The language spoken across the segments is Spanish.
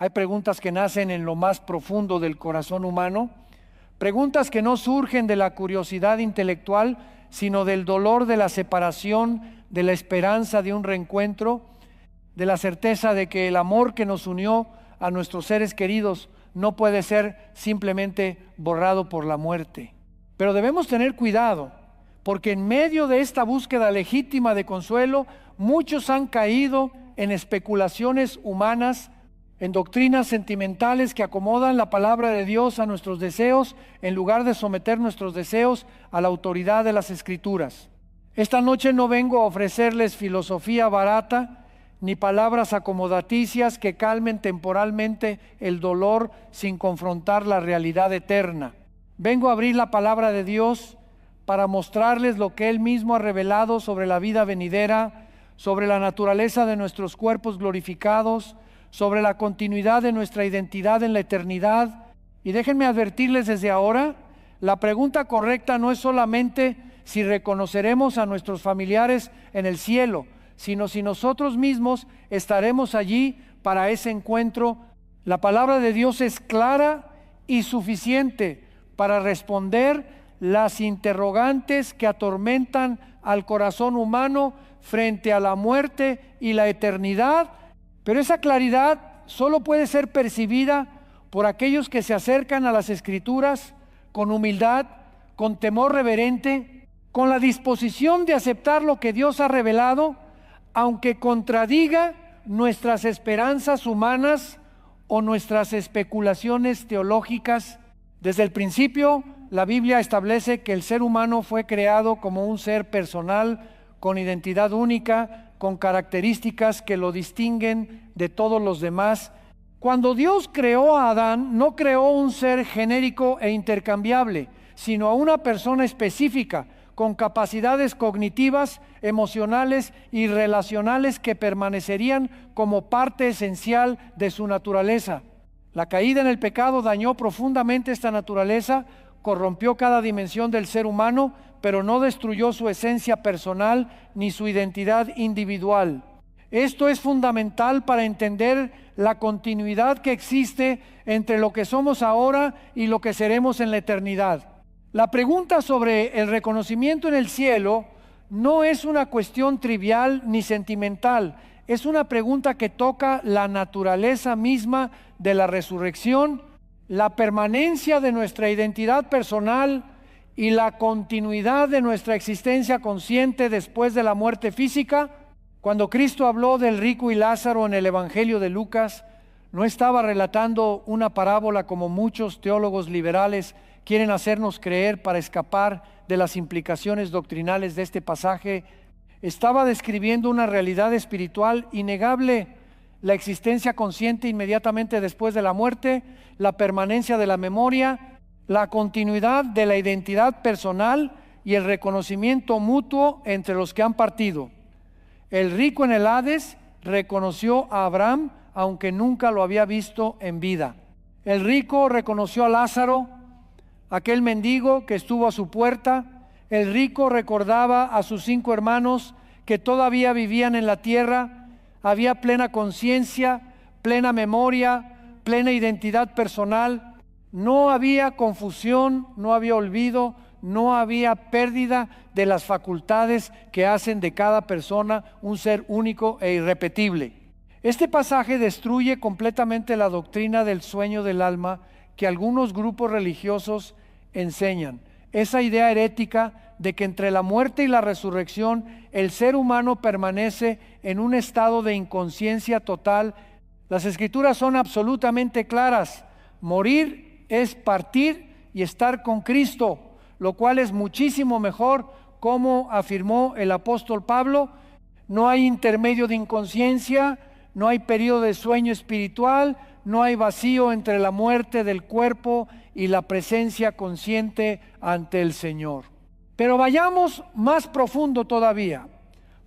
Hay preguntas que nacen en lo más profundo del corazón humano, preguntas que no surgen de la curiosidad intelectual, sino del dolor de la separación, de la esperanza de un reencuentro, de la certeza de que el amor que nos unió a nuestros seres queridos no puede ser simplemente borrado por la muerte. Pero debemos tener cuidado, porque en medio de esta búsqueda legítima de consuelo, muchos han caído en especulaciones humanas, en doctrinas sentimentales que acomodan la palabra de Dios a nuestros deseos, en lugar de someter nuestros deseos a la autoridad de las Escrituras. Esta noche no vengo a ofrecerles filosofía barata, ni palabras acomodaticias que calmen temporalmente el dolor sin confrontar la realidad eterna. Vengo a abrir la palabra de Dios para mostrarles lo que Él mismo ha revelado sobre la vida venidera, sobre la naturaleza de nuestros cuerpos glorificados, sobre la continuidad de nuestra identidad en la eternidad. Y déjenme advertirles desde ahora, la pregunta correcta no es solamente si reconoceremos a nuestros familiares en el cielo, sino si nosotros mismos estaremos allí para ese encuentro. La palabra de Dios es clara y suficiente para responder las interrogantes que atormentan al corazón humano frente a la muerte y la eternidad, pero esa claridad solo puede ser percibida por aquellos que se acercan a las Escrituras con humildad, con temor reverente, con la disposición de aceptar lo que Dios ha revelado, aunque contradiga nuestras esperanzas humanas o nuestras especulaciones teológicas. Desde el principio, la Biblia establece que el ser humano fue creado como un ser personal, con identidad única, con características que lo distinguen de todos los demás. Cuando Dios creó a Adán, no creó un ser genérico e intercambiable, sino a una persona específica, con capacidades cognitivas, emocionales y relacionales que permanecerían como parte esencial de su naturaleza. La caída en el pecado dañó profundamente esta naturaleza, corrompió cada dimensión del ser humano, pero no destruyó su esencia personal ni su identidad individual. Esto es fundamental para entender la continuidad que existe entre lo que somos ahora y lo que seremos en la eternidad. La pregunta sobre el reconocimiento en el cielo no es una cuestión trivial ni sentimental, es una pregunta que toca la naturaleza misma de la resurrección, la permanencia de nuestra identidad personal y la continuidad de nuestra existencia consciente después de la muerte física. Cuando Cristo habló del rico y Lázaro en el Evangelio de Lucas, no estaba relatando una parábola como muchos teólogos liberales quieren hacernos creer para escapar de las implicaciones doctrinales de este pasaje. Estaba describiendo una realidad espiritual innegable: la existencia consciente inmediatamente después de la muerte, la permanencia de la memoria, la continuidad de la identidad personal y el reconocimiento mutuo entre los que han partido. El rico en el Hades reconoció a Abraham, aunque nunca lo había visto en vida. El rico reconoció a Lázaro, aquel mendigo que estuvo a su puerta. El rico recordaba a sus 5 hermanos que todavía vivían en la tierra. Había plena conciencia, plena memoria, plena identidad personal. No había confusión, no había olvido, no había pérdida de las facultades que hacen de cada persona un ser único e irrepetible. Este pasaje destruye completamente la doctrina del sueño del alma que algunos grupos religiosos enseñan. Esa idea herética de que entre la muerte y la resurrección el ser humano permanece en un estado de inconsciencia total. Las Escrituras son absolutamente claras: morir es partir y estar con Cristo, lo cual es muchísimo mejor. Como afirmó el apóstol Pablo, no hay intermedio de inconsciencia, no hay periodo de sueño espiritual, no hay vacío entre la muerte del cuerpo y la presencia consciente ante el Señor. Pero vayamos más profundo todavía,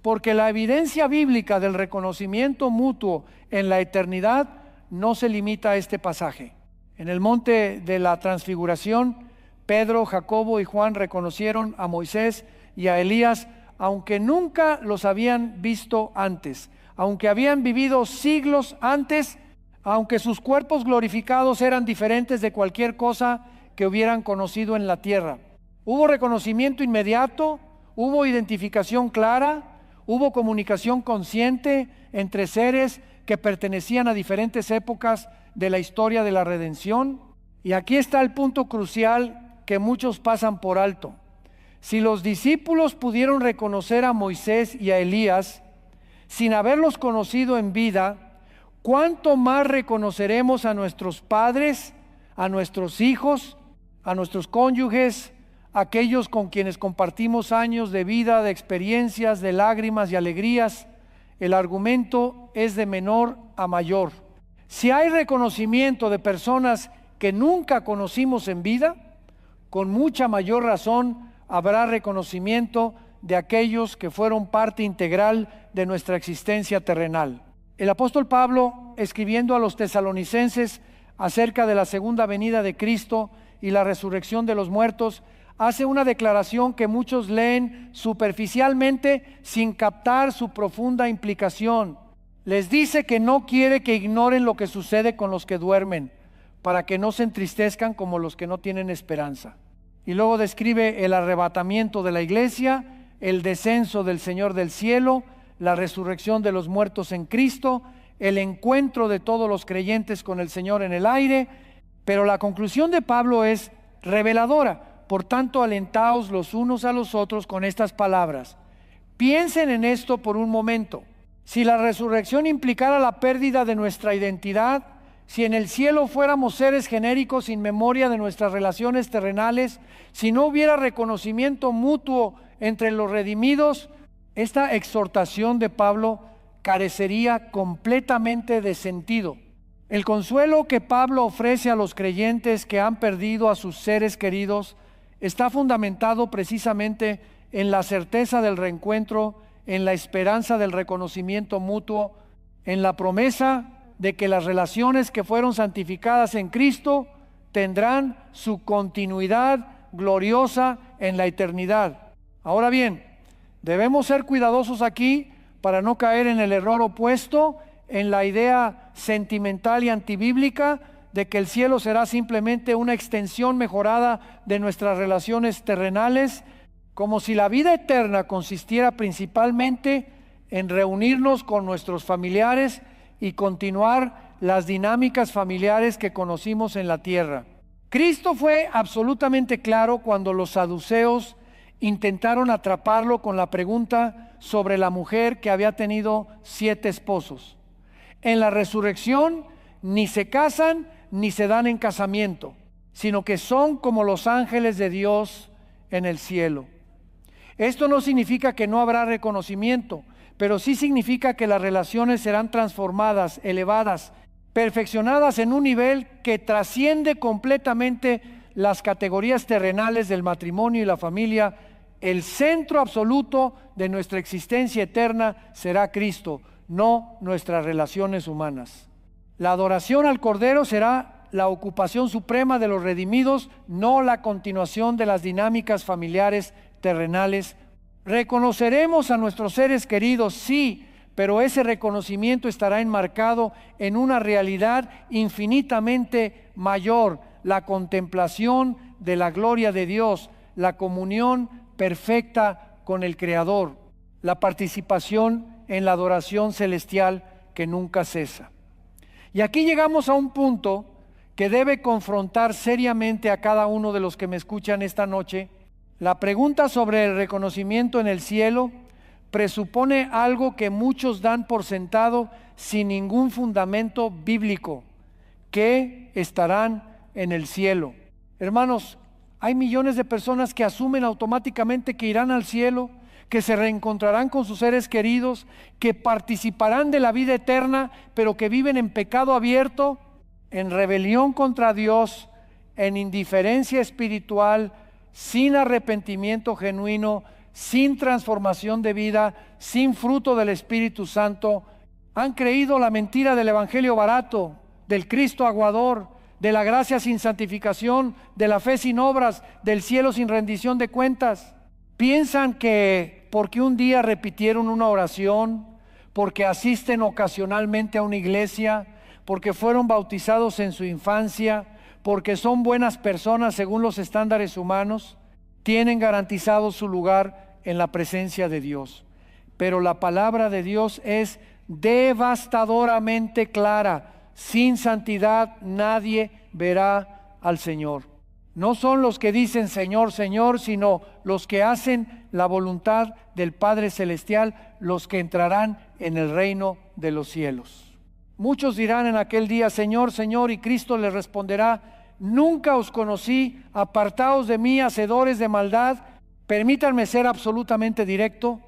porque la evidencia bíblica del reconocimiento mutuo en la eternidad no se limita a este pasaje. En el monte de la Transfiguración, Pedro, Jacobo y Juan reconocieron a Moisés y a Elías, aunque nunca los habían visto antes, aunque habían vivido siglos antes. aunque sus cuerpos glorificados eran diferentes de cualquier cosa que hubieran conocido en la tierra. Hubo reconocimiento inmediato, hubo identificación clara, hubo comunicación consciente entre seres que pertenecían a diferentes épocas de la historia de la redención. Y aquí está el punto crucial que muchos pasan por alto. Si los discípulos pudieron reconocer a Moisés y a Elías sin haberlos conocido en vida, ¿cuánto más reconoceremos a nuestros padres, a nuestros hijos, a nuestros cónyuges, aquellos con quienes compartimos años de vida, de experiencias, de lágrimas y alegrías? El argumento es de menor a mayor. Si hay reconocimiento de personas que nunca conocimos en vida, con mucha mayor razón habrá reconocimiento de aquellos que fueron parte integral de nuestra existencia terrenal. El apóstol Pablo, escribiendo a los tesalonicenses acerca de la segunda venida de Cristo y la resurrección de los muertos, hace una declaración que muchos leen superficialmente sin captar su profunda implicación. Les dice que no quiere que ignoren lo que sucede con los que duermen, para que no se entristezcan como los que no tienen esperanza. Y luego describe el arrebatamiento de la iglesia, el descenso del Señor del cielo, la resurrección de los muertos en Cristo, el encuentro de todos los creyentes con el Señor en el aire. Pero la conclusión de Pablo es reveladora. Por tanto, alentaos los unos a los otros con estas palabras. Piensen en esto por un momento. Si la resurrección implicara la pérdida de nuestra identidad, si en el cielo fuéramos seres genéricos sin memoria de nuestras relaciones terrenales, si no hubiera reconocimiento mutuo entre los redimidos, esta exhortación de Pablo carecería completamente de sentido. El consuelo que Pablo ofrece a los creyentes que han perdido a sus seres queridos está fundamentado precisamente en la certeza del reencuentro, en la esperanza del reconocimiento mutuo, en la promesa de que las relaciones que fueron santificadas en Cristo tendrán su continuidad gloriosa en la eternidad. Ahora bien, debemos ser cuidadosos aquí para no caer en el error opuesto, en la idea sentimental y antibíblica de que el cielo será simplemente una extensión mejorada de nuestras relaciones terrenales, como si la vida eterna consistiera principalmente en reunirnos con nuestros familiares y continuar las dinámicas familiares que conocimos en la tierra. Cristo fue absolutamente claro cuando los saduceos intentaron atraparlo con la pregunta sobre la mujer que había tenido 7 esposos. En la resurrección ni se casan ni se dan en casamiento, sino que son como los ángeles de Dios en el cielo. Esto no significa que no habrá reconocimiento, pero sí significa que las relaciones serán transformadas, elevadas, perfeccionadas en un nivel que trasciende completamente las categorías terrenales del matrimonio y la familia. El centro absoluto de nuestra existencia eterna será Cristo, no nuestras relaciones humanas. La adoración al Cordero será la ocupación suprema de los redimidos, no la continuación de las dinámicas familiares terrenales. Reconoceremos a nuestros seres queridos, sí, pero ese reconocimiento estará enmarcado en una realidad infinitamente mayor, la contemplación de la gloria de Dios, la comunión perfecta con el Creador, la participación en la adoración celestial que nunca cesa. Y aquí llegamos a un punto que debe confrontar seriamente a cada uno de los que me escuchan esta noche. La pregunta sobre el reconocimiento en el cielo presupone algo que muchos dan por sentado sin ningún fundamento bíblico: que estarán en el cielo. Hermanos, hay millones de personas que asumen automáticamente que irán al cielo, que se reencontrarán con sus seres queridos, que participarán de la vida eterna, pero que viven en pecado abierto, en rebelión contra Dios, en indiferencia espiritual, sin arrepentimiento genuino, sin transformación de vida, sin fruto del Espíritu Santo. Han creído la mentira del evangelio barato, del Cristo aguador, de la gracia sin santificación, de la fe sin obras, del cielo sin rendición de cuentas. Piensan que porque un día repitieron una oración, porque asisten ocasionalmente a una iglesia, porque fueron bautizados en su infancia, porque son buenas personas según los estándares humanos, tienen garantizado su lugar en la presencia de Dios. Pero la palabra de Dios es devastadoramente clara: sin santidad nadie verá al Señor. No son los que dicen Señor, Señor, sino los que hacen la voluntad del Padre Celestial, los que entrarán en el reino de los cielos. Muchos dirán en aquel día, Señor, Señor, y Cristo les responderá: nunca os conocí, apartaos de mí, hacedores de maldad. Permítanme ser absolutamente directo,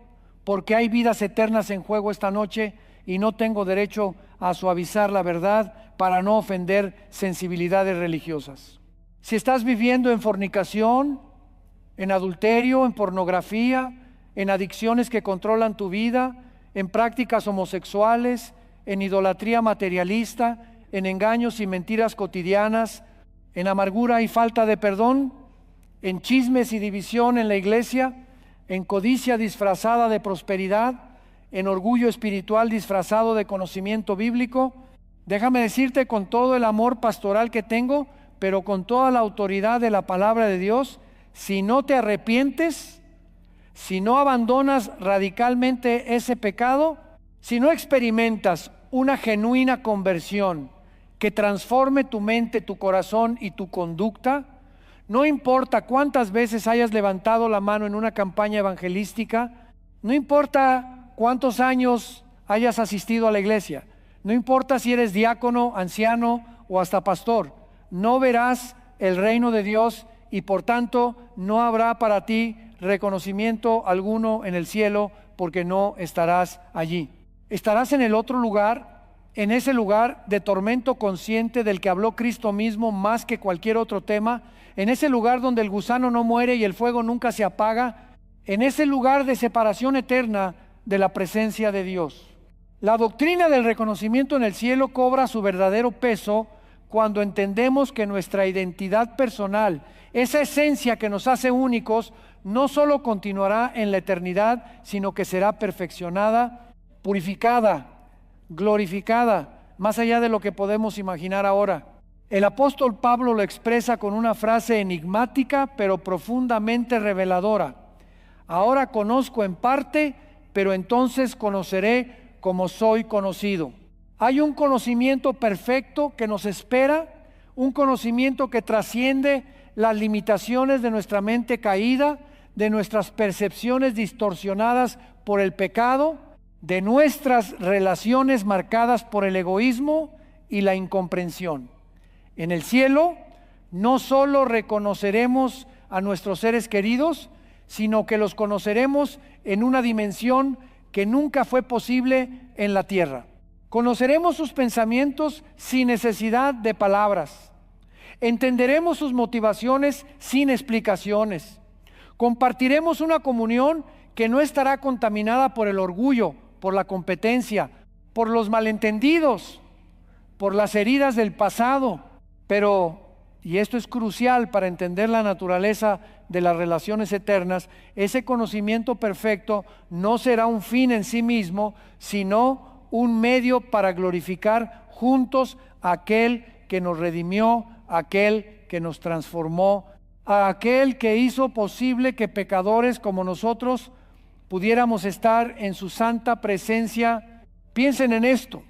porque hay vidas eternas en juego esta noche y no tengo derecho a suavizar la verdad para no ofender sensibilidades religiosas. Si estás viviendo en fornicación, en adulterio, en pornografía, en adicciones que controlan tu vida, en prácticas homosexuales, en idolatría materialista, en engaños y mentiras cotidianas, en amargura y falta de perdón, en chismes y división en la iglesia, en codicia disfrazada de prosperidad, en orgullo espiritual disfrazado de conocimiento bíblico, déjame decirte con todo el amor pastoral que tengo, pero con toda la autoridad de la palabra de Dios, si no te arrepientes, si no abandonas radicalmente ese pecado, si no experimentas una genuina conversión que transforme tu mente, tu corazón y tu conducta, no importa cuántas veces hayas levantado la mano en una campaña evangelística, no importa cuántos años hayas asistido a la iglesia, no importa si eres diácono, anciano o hasta pastor, no verás el reino de Dios y por tanto no habrá para ti reconocimiento alguno en el cielo, porque no estarás allí. Estarás en el otro lugar, en ese lugar de tormento consciente del que habló Cristo mismo más que cualquier otro tema, en ese lugar donde el gusano no muere y el fuego nunca se apaga, en ese lugar de separación eterna de la presencia de Dios. La doctrina del reconocimiento en el cielo cobra su verdadero peso cuando entendemos que nuestra identidad personal, esa esencia que nos hace únicos, no solo continuará en la eternidad, sino que será perfeccionada, purificada, glorificada, más allá de lo que podemos imaginar ahora. El apóstol Pablo lo expresa con una frase enigmática, pero profundamente reveladora: ahora conozco en parte, pero entonces conoceré como soy conocido. Hay un conocimiento perfecto que nos espera, un conocimiento que trasciende las limitaciones de nuestra mente caída, de nuestras percepciones distorsionadas por el pecado, de nuestras relaciones marcadas por el egoísmo y la incomprensión. En el cielo no solo reconoceremos a nuestros seres queridos, sino que los conoceremos en una dimensión que nunca fue posible en la tierra. Conoceremos sus pensamientos sin necesidad de palabras. Entenderemos sus motivaciones sin explicaciones. Compartiremos una comunión que no estará contaminada por el orgullo, por la competencia, por los malentendidos, por las heridas del pasado. Pero, y esto es crucial para entender la naturaleza de las relaciones eternas, ese conocimiento perfecto no será un fin en sí mismo, sino un medio para glorificar juntos a aquel que nos redimió, a aquel que nos transformó, a aquel que hizo posible que pecadores como nosotros pudiéramos estar en su santa presencia. Piensen en esto: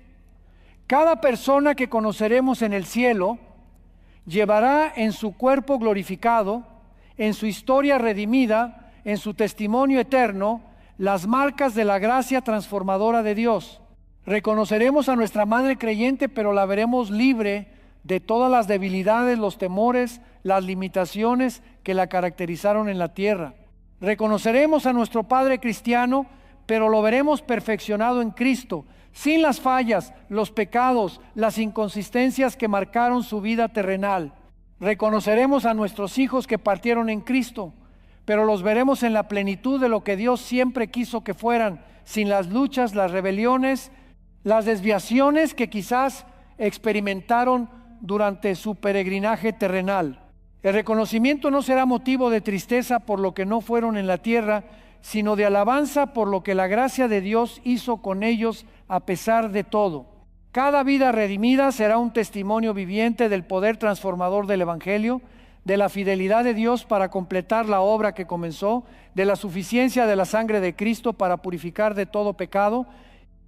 cada persona que conoceremos en el cielo llevará en su cuerpo glorificado, en su historia redimida, en su testimonio eterno, las marcas de la gracia transformadora de Dios. Reconoceremos a nuestra madre creyente, pero la veremos libre de todas las debilidades, los temores, las limitaciones que la caracterizaron en la tierra. Reconoceremos a nuestro padre cristiano, pero lo veremos perfeccionado en Cristo, sin las fallas, los pecados, las inconsistencias que marcaron su vida terrenal. Reconoceremos a nuestros hijos que partieron en Cristo, pero los veremos en la plenitud de lo que Dios siempre quiso que fueran, sin las luchas, las rebeliones, las desviaciones que quizás experimentaron durante su peregrinaje terrenal. El reconocimiento no será motivo de tristeza por lo que no fueron en la tierra, sino de alabanza por lo que la gracia de Dios hizo con ellos a pesar de todo. Cada vida redimida será un testimonio viviente del poder transformador del Evangelio, de la fidelidad de Dios para completar la obra que comenzó, de la suficiencia de la sangre de Cristo para purificar de todo pecado.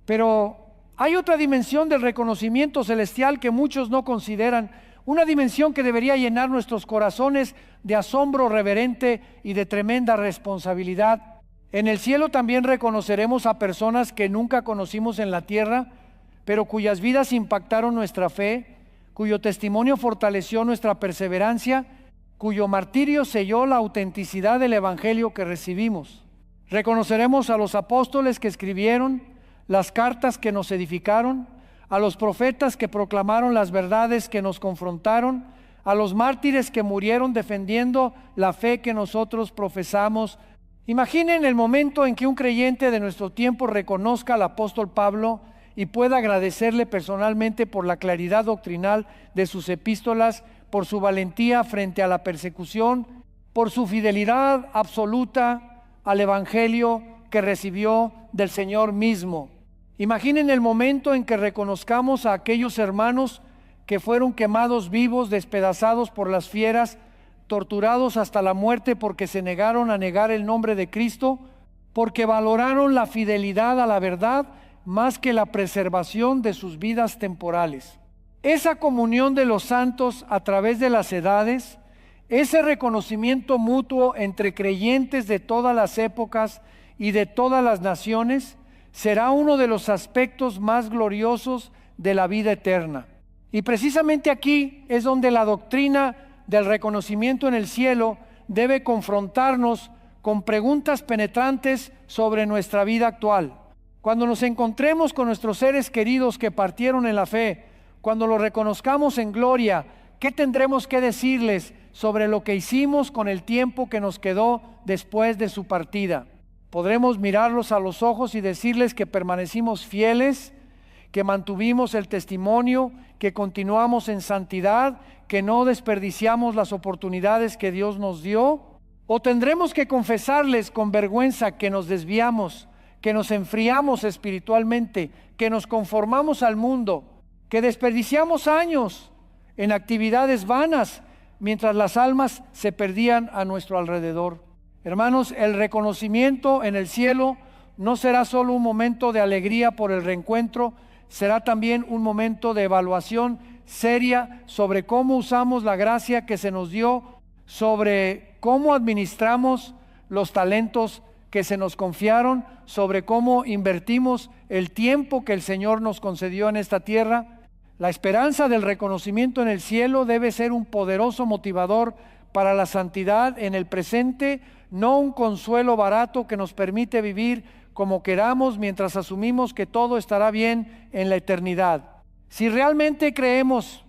Pero hay otra dimensión del reconocimiento celestial que muchos no consideran, una dimensión que debería llenar nuestros corazones de asombro reverente y de tremenda responsabilidad. En el cielo también reconoceremos a personas que nunca conocimos en la tierra, pero cuyas vidas impactaron nuestra fe, cuyo testimonio fortaleció nuestra perseverancia, cuyo martirio selló la autenticidad del Evangelio que recibimos. Reconoceremos a los apóstoles que escribieron, las cartas que nos edificaron, a los profetas que proclamaron las verdades que nos confrontaron, a los mártires que murieron defendiendo la fe que nosotros profesamos. Imaginen el momento en que un creyente de nuestro tiempo reconozca al apóstol Pablo y pueda agradecerle personalmente por la claridad doctrinal de sus epístolas, por su valentía frente a la persecución, por su fidelidad absoluta al Evangelio que recibió del Señor mismo. Imaginen el momento en que reconozcamos a aquellos hermanos que fueron quemados vivos, despedazados por las fieras, torturados hasta la muerte porque se negaron a negar el nombre de Cristo, porque valoraron la fidelidad a la verdad más que la preservación de sus vidas temporales. Esa comunión de los santos a través de las edades, ese reconocimiento mutuo entre creyentes de todas las épocas y de todas las naciones, será uno de los aspectos más gloriosos de la vida eterna. Y precisamente aquí es donde la doctrina del reconocimiento en el cielo debe confrontarnos con preguntas penetrantes sobre nuestra vida actual. Cuando nos encontremos con nuestros seres queridos que partieron en la fe, cuando los reconozcamos en gloria, ¿qué tendremos que decirles sobre lo que hicimos con el tiempo que nos quedó después de su partida? Podremos mirarlos a los ojos y decirles que permanecimos fieles, que mantuvimos el testimonio, que continuamos en santidad, que no desperdiciamos las oportunidades que Dios nos dio. ¿O tendremos que confesarles con vergüenza que nos desviamos, que nos enfriamos espiritualmente, que nos conformamos al mundo, que desperdiciamos años en actividades vanas mientras las almas se perdían a nuestro alrededor? Hermanos, el reconocimiento en el cielo no será solo un momento de alegría por el reencuentro, será también un momento de evaluación seria sobre cómo usamos la gracia que se nos dio, sobre cómo administramos los talentos que se nos confiaron, sobre cómo invertimos el tiempo que el Señor nos concedió en esta tierra. La esperanza del reconocimiento en el cielo debe ser un poderoso motivador para la santidad en el presente, no un consuelo barato que nos permite vivir como queramos mientras asumimos que todo estará bien en la eternidad. Si realmente creemos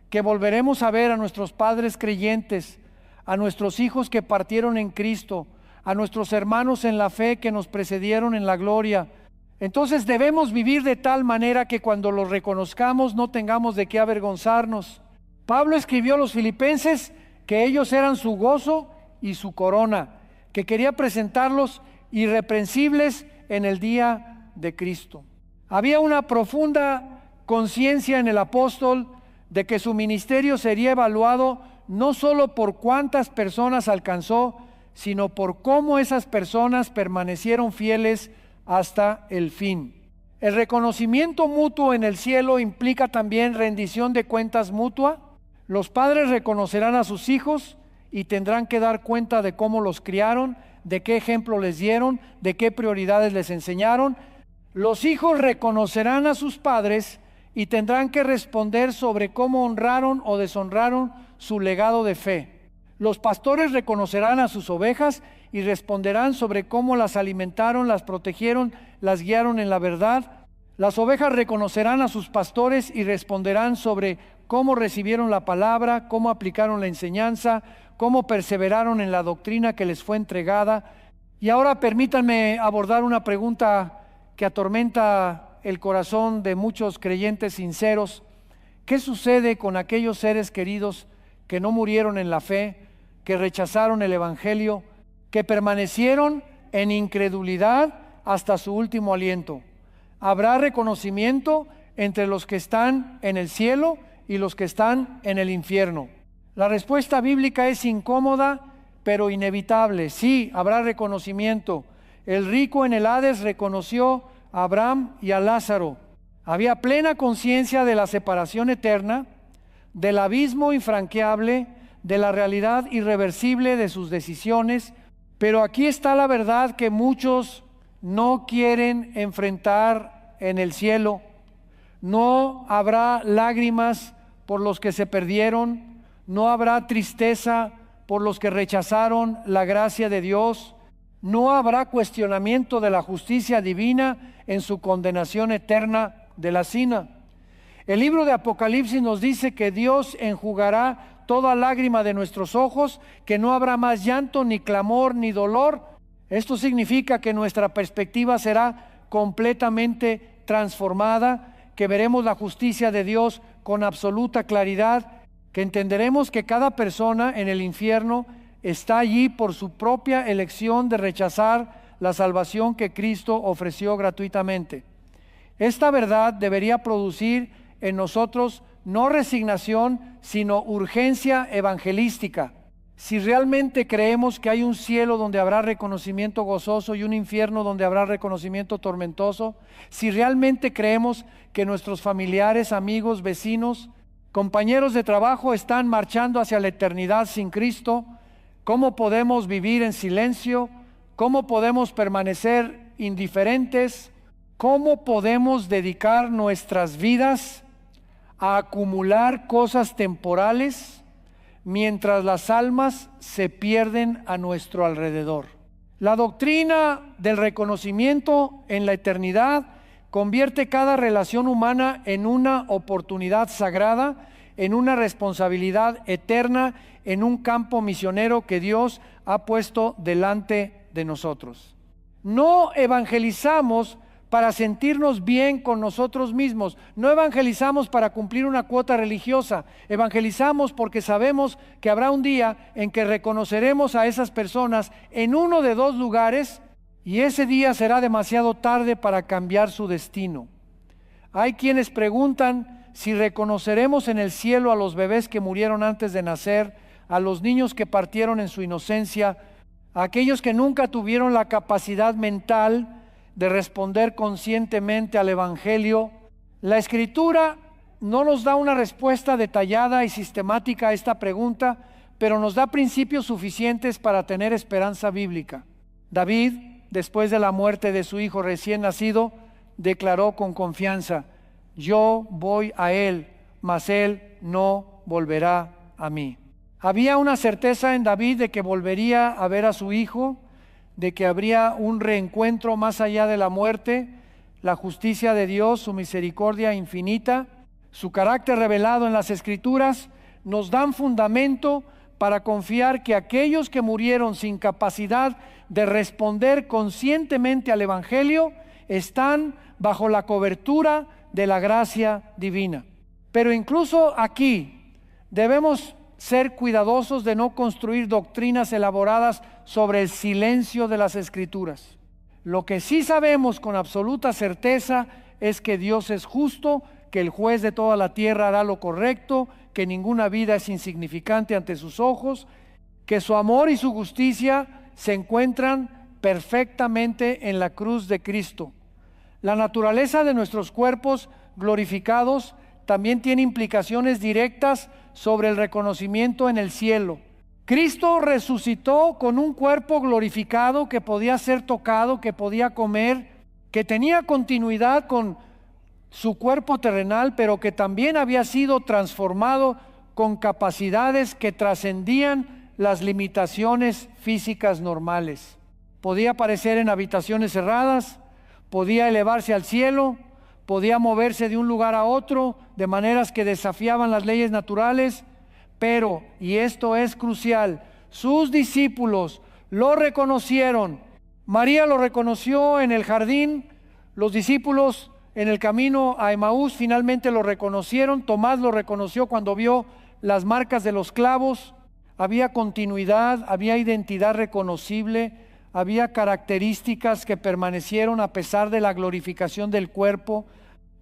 que volveremos a ver a nuestros padres creyentes, a nuestros hijos que partieron en Cristo, a nuestros hermanos en la fe que nos precedieron en la gloria, entonces debemos vivir de tal manera que cuando los reconozcamos no tengamos de qué avergonzarnos. Pablo escribió a los filipenses que ellos eran su gozo y su corona, que quería presentarlos irreprensibles en el día de Cristo. Había una profunda conciencia en el apóstol de que su ministerio sería evaluado no solo por cuántas personas alcanzó, sino por cómo esas personas permanecieron fieles hasta el fin. El reconocimiento mutuo en el cielo implica también rendición de cuentas mutua. Los padres reconocerán a sus hijos y tendrán que dar cuenta de cómo los criaron, de qué ejemplo les dieron, de qué prioridades les enseñaron. Los hijos reconocerán a sus padres y tendrán que responder sobre cómo honraron o deshonraron su legado de fe. Los pastores reconocerán a sus ovejas y responderán sobre cómo las alimentaron, las protegieron, las guiaron en la verdad. Las ovejas reconocerán a sus pastores y responderán sobre cómo recibieron la palabra, cómo aplicaron la enseñanza, cómo perseveraron en la doctrina que les fue entregada. Y ahora permítanme abordar una pregunta que atormenta el corazón de muchos creyentes sinceros. ¿Qué sucede con aquellos seres queridos que no murieron en la fe, que rechazaron el Evangelio, que permanecieron en incredulidad hasta su último aliento? ¿Habrá reconocimiento entre los que están en el cielo y los que están en el infierno? La respuesta bíblica es incómoda, pero inevitable. Sí, habrá reconocimiento. El rico en el Hades reconoció a Abraham y a Lázaro. Había plena conciencia de la separación eterna, del abismo infranqueable, de la realidad irreversible de sus decisiones, pero aquí está la verdad que muchos no quieren enfrentar en el cielo. No habrá lágrimas por los que se perdieron, no habrá tristeza por los que rechazaron la gracia de Dios, no habrá cuestionamiento de la justicia divina en su condenación eterna de la sina. El libro de Apocalipsis nos dice que Dios enjugará toda lágrima de nuestros ojos, que no habrá más llanto, ni clamor, ni dolor. Esto significa que nuestra perspectiva será completamente transformada, que veremos la justicia de Dios con absoluta claridad, que entenderemos que cada persona en el infierno está allí por su propia elección de rechazar la salvación que Cristo ofreció gratuitamente. Esta verdad debería producir en nosotros no resignación, sino urgencia evangelística. Si realmente creemos que hay un cielo donde habrá reconocimiento gozoso y un infierno donde habrá reconocimiento tormentoso, si realmente creemos que nuestros familiares, amigos, vecinos, compañeros de trabajo están marchando hacia la eternidad sin Cristo, ¿cómo podemos vivir en silencio? ¿Cómo podemos permanecer indiferentes? ¿Cómo podemos dedicar nuestras vidas a acumular cosas temporales mientras las almas se pierden a nuestro alrededor? La doctrina del reconocimiento en la eternidad convierte cada relación humana en una oportunidad sagrada, en una responsabilidad eterna, en un campo misionero que Dios ha puesto delante de nosotros. No evangelizamos para sentirnos bien con nosotros mismos. No evangelizamos para cumplir una cuota religiosa. Evangelizamos porque sabemos que habrá un día en que reconoceremos a esas personas en uno de dos lugares y ese día será demasiado tarde para cambiar su destino. Hay quienes preguntan si reconoceremos en el cielo a los bebés que murieron antes de nacer, a los niños que partieron en su inocencia, a aquellos que nunca tuvieron la capacidad mental de responder conscientemente al Evangelio. La Escritura no nos da una respuesta detallada y sistemática a esta pregunta, pero nos da principios suficientes para tener esperanza bíblica. David, después de la muerte de su hijo recién nacido, declaró con confianza: yo voy a él, mas él no volverá a mí. Había una certeza en David de que volvería a ver a su hijo, de que habría un reencuentro más allá de la muerte. La justicia de Dios, su misericordia infinita, su carácter revelado en las Escrituras, nos dan fundamento para confiar que aquellos que murieron sin capacidad de responder conscientemente al Evangelio están bajo la cobertura de la gracia divina. Pero incluso aquí debemos ser cuidadosos de no construir doctrinas elaboradas sobre el silencio de las Escrituras. Lo que sí sabemos con absoluta certeza es que Dios es justo, que el juez de toda la tierra hará lo correcto, que ninguna vida es insignificante ante sus ojos, que su amor y su justicia se encuentran perfectamente en la cruz de Cristo. La naturaleza de nuestros cuerpos glorificados también tiene implicaciones directas sobre el reconocimiento en el cielo. Cristo resucitó con un cuerpo glorificado que podía ser tocado, que podía comer, que tenía continuidad con su cuerpo terrenal, pero que también había sido transformado con capacidades que trascendían las limitaciones físicas normales. Podía aparecer en habitaciones cerradas, podía elevarse al cielo, podía moverse de un lugar a otro de maneras que desafiaban las leyes naturales, pero, y esto es crucial, sus discípulos lo reconocieron. María lo reconoció en el jardín, los discípulos en el camino a Emaús finalmente lo reconocieron, Tomás lo reconoció cuando vio las marcas de los clavos. Había continuidad, había identidad reconocible, había características que permanecieron a pesar de la glorificación del cuerpo.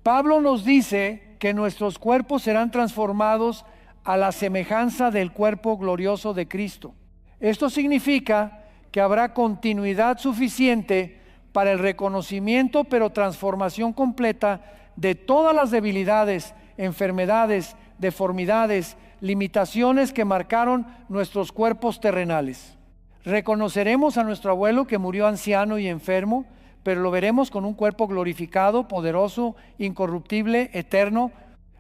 Pablo nos dice que nuestros cuerpos serán transformados a la semejanza del cuerpo glorioso de Cristo. Esto significa que habrá continuidad suficiente para el reconocimiento, pero transformación completa de todas las debilidades, enfermedades, deformidades, limitaciones que marcaron nuestros cuerpos terrenales. Reconoceremos a nuestro abuelo que murió anciano y enfermo, pero lo veremos con un cuerpo glorificado, poderoso, incorruptible, eterno.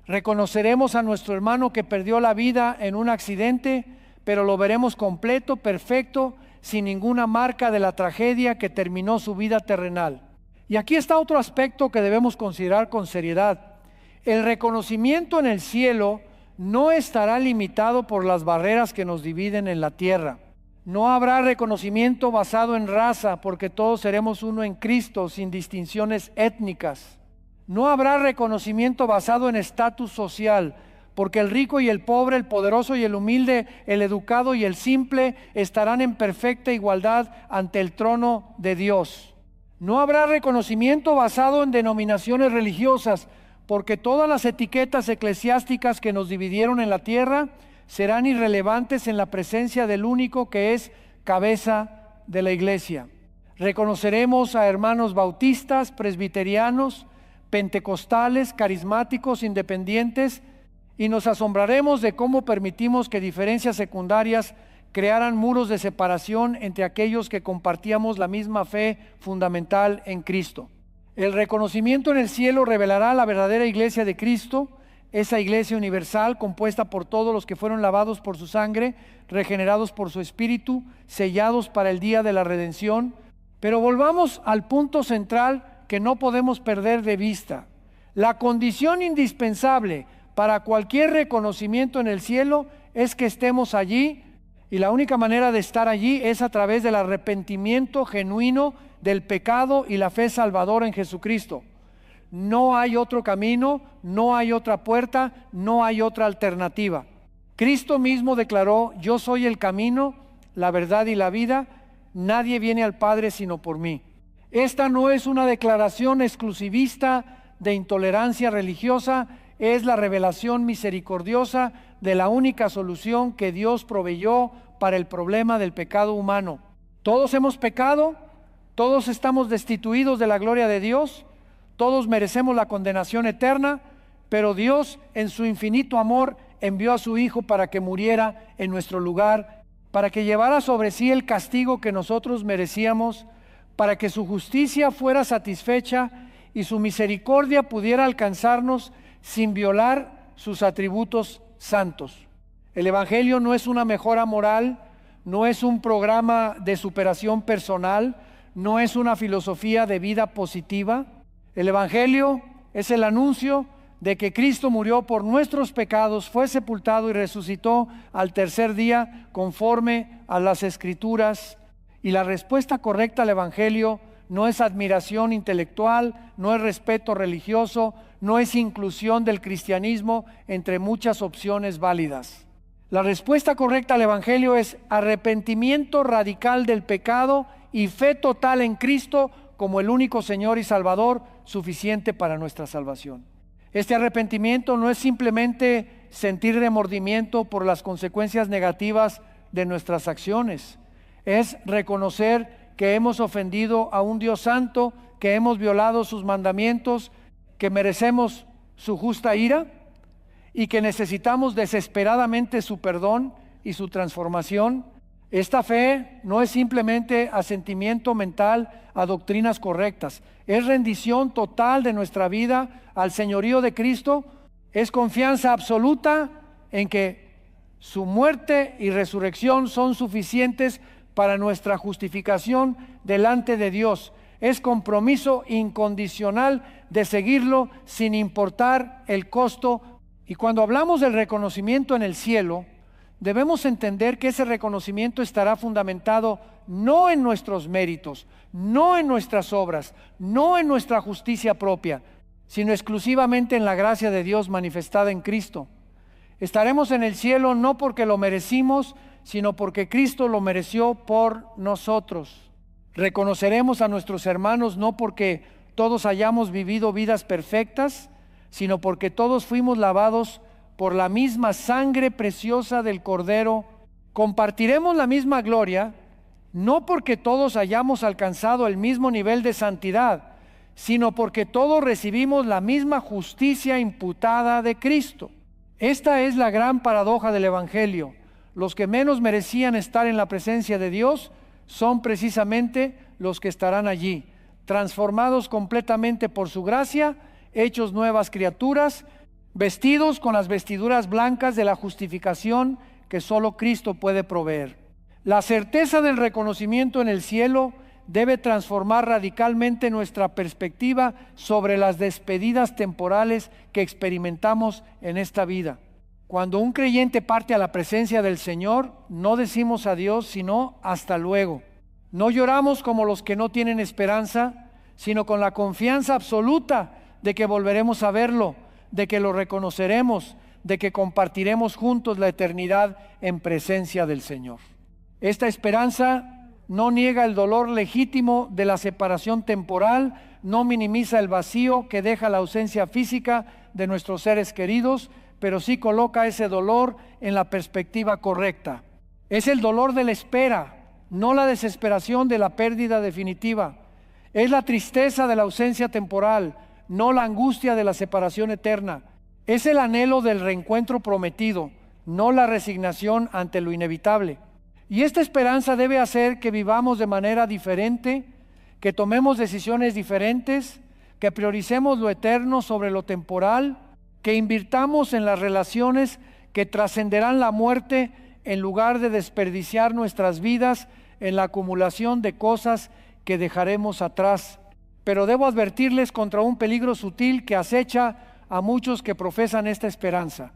Reconoceremos a nuestro hermano que perdió la vida en un accidente, pero lo veremos completo, perfecto, sin ninguna marca de la tragedia que terminó su vida terrenal. Y aquí está otro aspecto que debemos considerar con seriedad. El reconocimiento en el cielo no estará limitado por las barreras que nos dividen en la tierra. No habrá reconocimiento basado en raza, porque todos seremos uno en Cristo, sin distinciones étnicas. No habrá reconocimiento basado en estatus social, porque el rico y el pobre, el poderoso y el humilde, el educado y el simple estarán en perfecta igualdad ante el trono de Dios. No habrá reconocimiento basado en denominaciones religiosas, porque todas las etiquetas eclesiásticas que nos dividieron en la tierra serán irrelevantes en la presencia del único que es cabeza de la iglesia. Reconoceremos a hermanos bautistas, presbiterianos, pentecostales, carismáticos, independientes, y nos asombraremos de cómo permitimos que diferencias secundarias crearan muros de separación entre aquellos que compartíamos la misma fe fundamental en Cristo. El reconocimiento en el cielo revelará la verdadera iglesia de Cristo, esa iglesia universal compuesta por todos los que fueron lavados por su sangre, regenerados por su espíritu, sellados para el día de la redención. Pero volvamos al punto central que no podemos perder de vista. La condición indispensable para cualquier reconocimiento en el cielo es que estemos allí, y la única manera de estar allí es a través del arrepentimiento genuino del pecado y la fe salvadora en Jesucristo. No hay otro camino, no hay otra puerta, no hay otra alternativa. Cristo mismo declaró: yo soy el camino, la verdad y la vida, nadie viene al Padre sino por mí. Esta no es una declaración exclusivista de intolerancia religiosa, es la revelación misericordiosa de la única solución que Dios proveyó para el problema del pecado humano. Todos hemos pecado, todos estamos destituidos de la gloria de Dios, todos merecemos la condenación eterna, pero Dios en su infinito amor envió a su Hijo para que muriera en nuestro lugar, para que llevara sobre sí el castigo que nosotros merecíamos, para que su justicia fuera satisfecha y su misericordia pudiera alcanzarnos sin violar sus atributos santos. El Evangelio no es una mejora moral, no es un programa de superación personal, no es una filosofía de vida positiva. El Evangelio es el anuncio de que Cristo murió por nuestros pecados, fue sepultado y resucitó al tercer día conforme a las Escrituras. Y la respuesta correcta al Evangelio no es admiración intelectual, no es respeto religioso, no es inclusión del cristianismo entre muchas opciones válidas. La respuesta correcta al Evangelio es arrepentimiento radical del pecado y fe total en Cristo como el único Señor y Salvador suficiente para nuestra salvación. Este arrepentimiento no es simplemente sentir remordimiento por las consecuencias negativas de nuestras acciones. Es reconocer que hemos ofendido a un Dios santo, que hemos violado sus mandamientos, que merecemos su justa ira y que necesitamos desesperadamente su perdón y su transformación. Esta fe no es simplemente asentimiento mental a doctrinas correctas, es rendición total de nuestra vida al señorío de Cristo, es confianza absoluta en que su muerte y resurrección son suficientes para nuestra justificación delante de Dios. Es compromiso incondicional de seguirlo sin importar el costo. Y cuando hablamos del reconocimiento en el cielo, debemos entender que ese reconocimiento estará fundamentado no en nuestros méritos, no en nuestras obras, no en nuestra justicia propia, sino exclusivamente en la gracia de Dios manifestada en Cristo. Estaremos en el cielo no porque lo merecimos, sino porque Cristo lo mereció por nosotros. Reconoceremos a nuestros hermanos no porque todos hayamos vivido vidas perfectas, sino porque todos fuimos lavados por la misma sangre preciosa del Cordero. Compartiremos la misma gloria, no porque todos hayamos alcanzado el mismo nivel de santidad, sino porque todos recibimos la misma justicia imputada de Cristo. Esta es la gran paradoja del Evangelio. Los que menos merecían estar en la presencia de Dios son precisamente los que estarán allí, transformados completamente por su gracia, hechos nuevas criaturas, vestidos con las vestiduras blancas de la justificación que solo Cristo puede proveer. La certeza del reconocimiento en el cielo debe transformar radicalmente nuestra perspectiva sobre las despedidas temporales que experimentamos en esta vida. Cuando un creyente parte a la presencia del Señor, no decimos adiós, sino hasta luego. No lloramos como los que no tienen esperanza, sino con la confianza absoluta de que volveremos a verlo, de que lo reconoceremos, de que compartiremos juntos la eternidad en presencia del Señor. Esta esperanza no niega el dolor legítimo de la separación temporal, no minimiza el vacío que deja la ausencia física de nuestros seres queridos, pero sí coloca ese dolor en la perspectiva correcta. Es el dolor de la espera, no la desesperación de la pérdida definitiva. Es la tristeza de la ausencia temporal, no la angustia de la separación eterna. Es el anhelo del reencuentro prometido, no la resignación ante lo inevitable. Y esta esperanza debe hacer que vivamos de manera diferente, que tomemos decisiones diferentes, que prioricemos lo eterno sobre lo temporal, que invirtamos en las relaciones que trascenderán la muerte en lugar de desperdiciar nuestras vidas en la acumulación de cosas que dejaremos atrás. Pero debo advertirles contra un peligro sutil que acecha a muchos que profesan esta esperanza: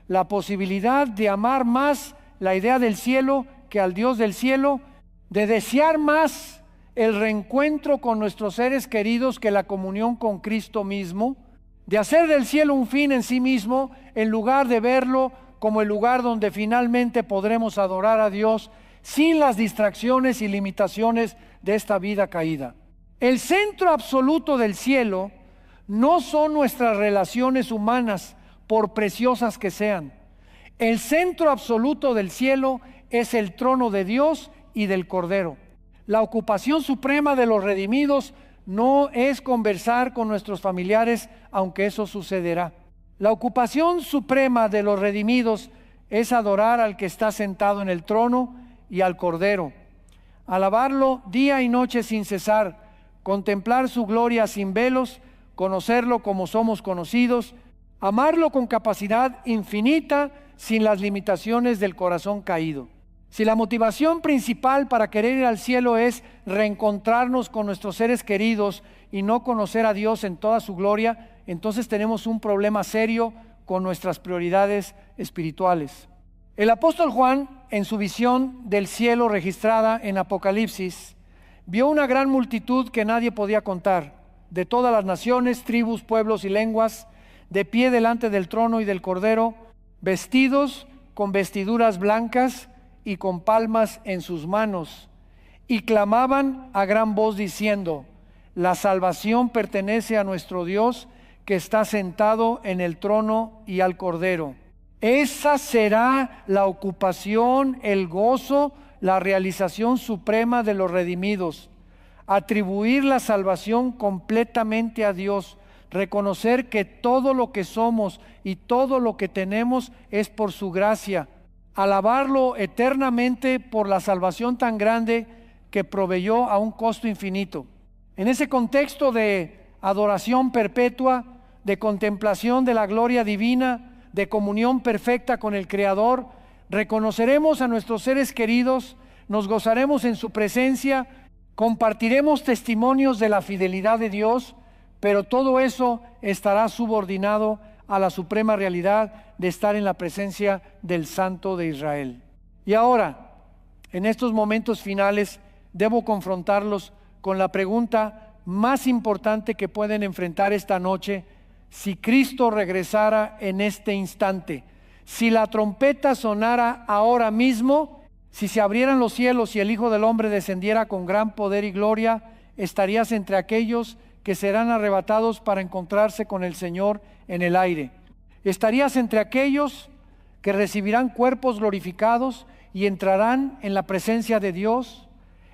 la posibilidad de amar más la idea del cielo que al Dios del cielo, de desear más el reencuentro con nuestros seres queridos que la comunión con Cristo mismo, de hacer del cielo un fin en sí mismo en lugar de verlo como el lugar donde finalmente podremos adorar a Dios sin las distracciones y limitaciones de esta vida caída. El centro absoluto del cielo no son nuestras relaciones humanas, por preciosas que sean. El centro absoluto del cielo es el trono de Dios y del Cordero. La ocupación suprema de los redimidos no es conversar con nuestros familiares, aunque eso sucederá. La ocupación suprema de los redimidos es adorar al que está sentado en el trono y al Cordero, alabarlo día y noche sin cesar, contemplar su gloria sin velos, conocerlo como somos conocidos, amarlo con capacidad infinita sin las limitaciones del corazón caído. Si la motivación principal para querer ir al cielo es reencontrarnos con nuestros seres queridos y no conocer a Dios en toda su gloria, entonces tenemos un problema serio con nuestras prioridades espirituales. El apóstol Juan, en su visión del cielo registrada en Apocalipsis, vio una gran multitud que nadie podía contar, de todas las naciones, tribus, pueblos y lenguas, de pie delante del trono y del Cordero, vestidos con vestiduras blancas y con palmas en sus manos, y clamaban a gran voz diciendo: la salvación pertenece a nuestro Dios, que está sentado en el trono y al Cordero. Esa será la ocupación, el gozo, la realización suprema de los redimidos. Atribuir la salvación completamente a Dios, reconocer que todo lo que somos y todo lo que tenemos es por su gracia, alabarlo eternamente por la salvación tan grande que proveyó a un costo infinito. En ese contexto de adoración perpetua, de contemplación de la gloria divina, de comunión perfecta con el Creador, reconoceremos a nuestros seres queridos, nos gozaremos en su presencia, compartiremos testimonios de la fidelidad de Dios, pero todo eso estará subordinado a la suprema realidad de estar en la presencia del Santo de Israel. Y ahora, en estos momentos finales, debo confrontarlos con la pregunta más importante que pueden enfrentar esta noche: si Cristo regresara en este instante, si la trompeta sonara ahora mismo, si se abrieran los cielos y el Hijo del Hombre descendiera con gran poder y gloria, ¿estarías entre aquellos que serán arrebatados para encontrarse con el Señor en el aire. Estarías entre aquellos que recibirán cuerpos glorificados y entrarán en la presencia de Dios.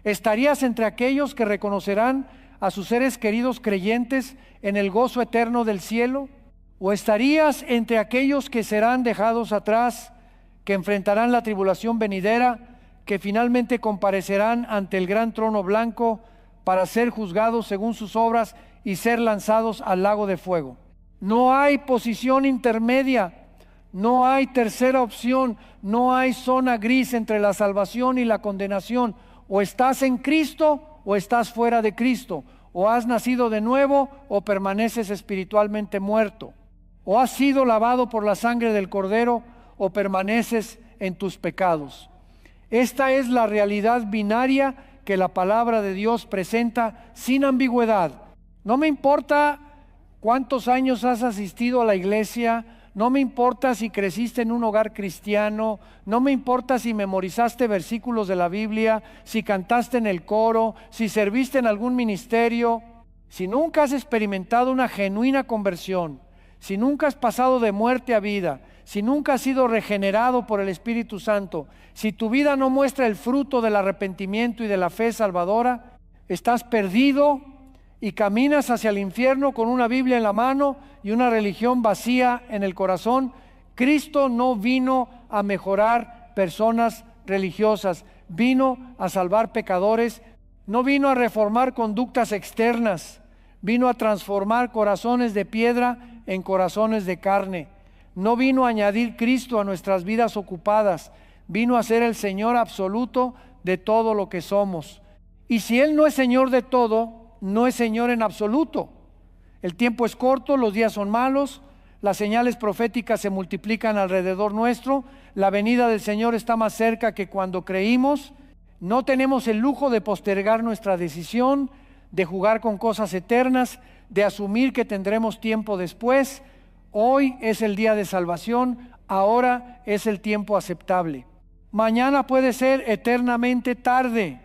Estarías entre aquellos que reconocerán a sus seres queridos creyentes en el gozo eterno del cielo. ¿O estarías entre aquellos que serán dejados atrás, que enfrentarán la tribulación venidera, que finalmente comparecerán ante el gran trono blanco para ser juzgados según sus obras y ser lanzados al lago de fuego? No hay posición intermedia, no hay tercera opción, no hay zona gris entre la salvación y la condenación. O estás en Cristo o estás fuera de Cristo, o has nacido de nuevo o permaneces espiritualmente muerto. O has sido lavado por la sangre del Cordero o permaneces en tus pecados. Esta es la realidad binaria que la palabra de Dios presenta sin ambigüedad. No me importa cuántos años has asistido a la iglesia, no me importa si creciste en un hogar cristiano, no me importa si memorizaste versículos de la Biblia, si cantaste en el coro, si serviste en algún ministerio. Si nunca has experimentado una genuina conversión, si nunca has pasado de muerte a vida, si nunca has sido regenerado por el Espíritu Santo, si tu vida no muestra el fruto del arrepentimiento y de la fe salvadora, estás perdido y caminas hacia el infierno con una Biblia en la mano y una religión vacía en el corazón. Cristo no vino a mejorar personas religiosas, vino a salvar pecadores, no vino a reformar conductas externas, vino a transformar corazones de piedra en corazones de carne. No vino a añadir Cristo a nuestras vidas ocupadas, vino a ser el Señor absoluto de todo lo que somos. Y si Él no es Señor de todo, no es Señor en absoluto. El tiempo es corto, los días son malos, las señales proféticas se multiplican alrededor nuestro, la venida del Señor está más cerca que cuando creímos. No tenemos el lujo de postergar nuestra decisión, de jugar con cosas eternas, de asumir que tendremos tiempo después. Hoy es el día de salvación, ahora es el tiempo aceptable. Mañana puede ser eternamente tarde.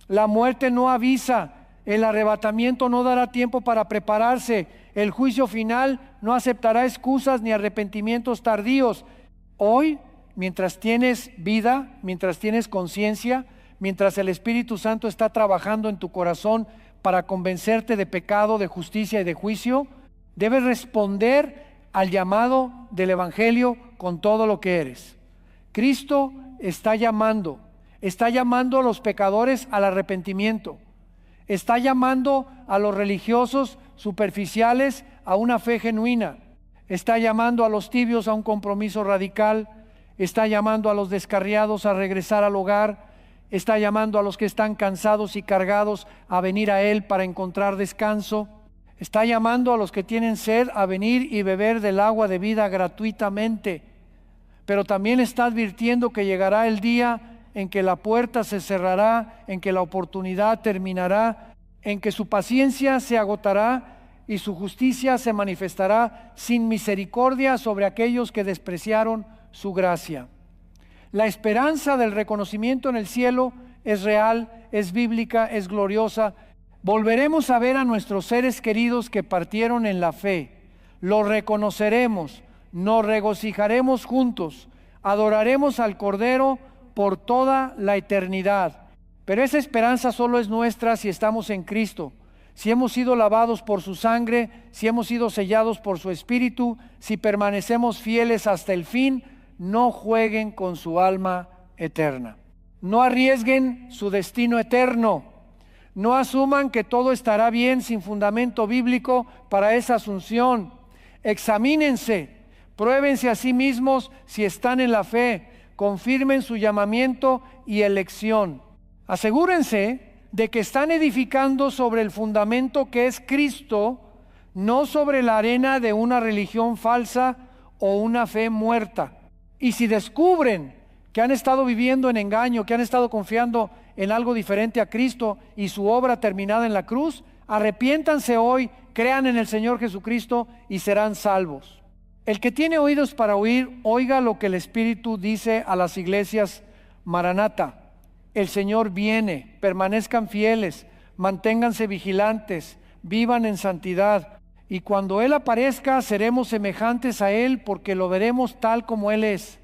La muerte no avisa, el arrebatamiento no dará tiempo para prepararse, el juicio final no aceptará excusas ni arrepentimientos tardíos. Hoy, mientras tienes vida, mientras tienes conciencia, mientras el Espíritu Santo está trabajando en tu corazón para convencerte de pecado, de justicia y de juicio, debes responder al llamado del Evangelio con todo lo que eres. Cristo está llamando a los pecadores al arrepentimiento, está llamando a los religiosos superficiales a una fe genuina, está llamando a los tibios a un compromiso radical, está llamando a los descarriados a regresar al hogar, está llamando a los que están cansados y cargados a venir a Él para encontrar descanso. Está llamando a los que tienen sed a venir y beber del agua de vida gratuitamente. Pero también está advirtiendo que llegará el día en que la puerta se cerrará, en que la oportunidad terminará, en que su paciencia se agotará y su justicia se manifestará sin misericordia sobre aquellos que despreciaron su gracia. La esperanza del reconocimiento en el cielo es real, es bíblica, es gloriosa. Volveremos a ver a nuestros seres queridos que partieron en la fe. Los reconoceremos, nos regocijaremos juntos, adoraremos al Cordero por toda la eternidad. Pero esa esperanza solo es nuestra si estamos en Cristo, si hemos sido lavados por su sangre, si hemos sido sellados por su Espíritu, si permanecemos fieles hasta el fin. No jueguen con su alma eterna. No arriesguen su destino eterno. No asuman que todo estará bien sin fundamento bíblico para esa asunción. Examínense, pruébense a sí mismos si están en la fe, confirmen su llamamiento y elección. Asegúrense de que están edificando sobre el fundamento que es Cristo, no sobre la arena de una religión falsa o una fe muerta. Y si descubren que han estado viviendo en engaño, que han estado confiando en algo diferente a Cristo y su obra terminada en la cruz, arrepiéntanse hoy, crean en el Señor Jesucristo y serán salvos. El que tiene oídos para oír, oiga lo que el Espíritu dice a las iglesias. Maranata, el Señor viene, permanezcan fieles, manténganse vigilantes, vivan en santidad. Y cuando Él aparezca, seremos semejantes a Él porque lo veremos tal como Él es.